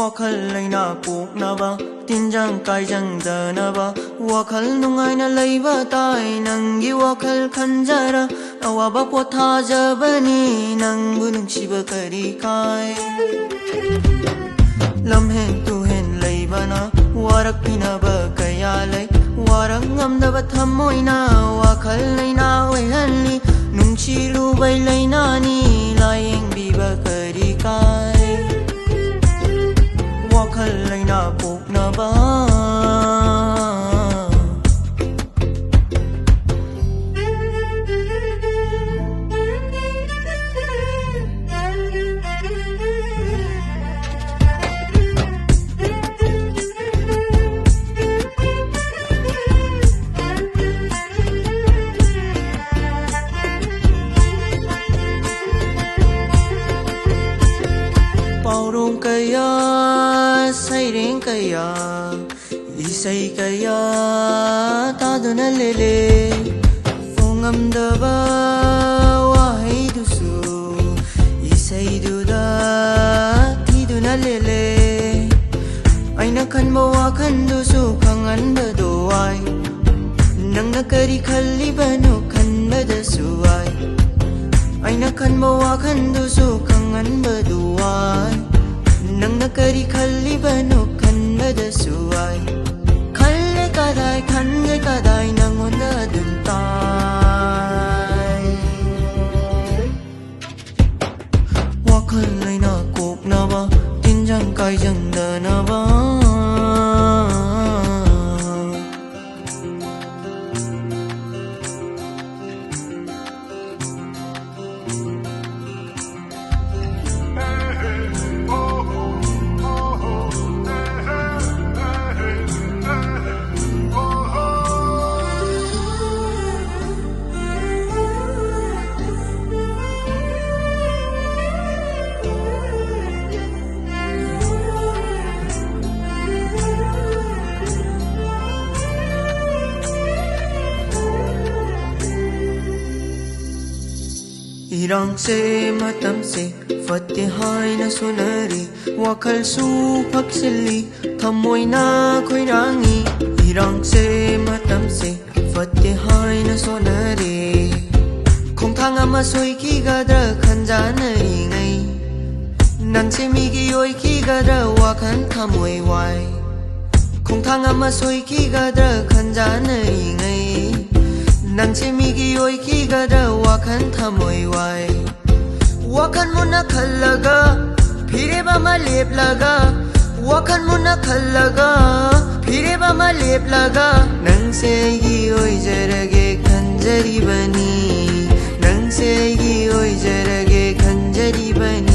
wakhal laina poknaba tinjang kaijang danaba wakhal nungaina leiba tai nangi wakhal khanjara awaba pothajabani nangbu nungsiba kari kai lamhen tuhen leibana warak pinaba kaya lei warak ngamdaba thamoina wakhal laina oihanli nungsilu bai lainani layeng biba kari kai wakhal laina poknaba Paurong kaya, saireng kaya, isay kaya, tado na lele. Ongamdaba, wahay dusu, isay duda, tido na lele. Ay nakan mawakan dusu, kangan badoay. Nang nakari kalibano, kan badasuay. Ay nakan mawakan dusu, kangan baduay. Nang nakari kalibano kan badasuay. Kalle kadai nang onda duntay. Wakhal laina kopnaba tinjang kaijang danaba. Irang se matam se fate hai na sunari wakhal su phaksili thamoi na khoirangi irang se matam se fate hai na sunari khongthang ama soi ki gadra khanjanai ngai nanse mi gi oi ki gadra wakhan thamoi wai khongthang ama soi ki gadra khanjanai ngai Nangse migi oi ki gada wakan thamoi wai wakan muna khallaga phire ba ma lep laga wakan muna khallaga phire ba ma lep laga nangse gi oi jarage khanjari bani nangse gi oi jarage khanjari bani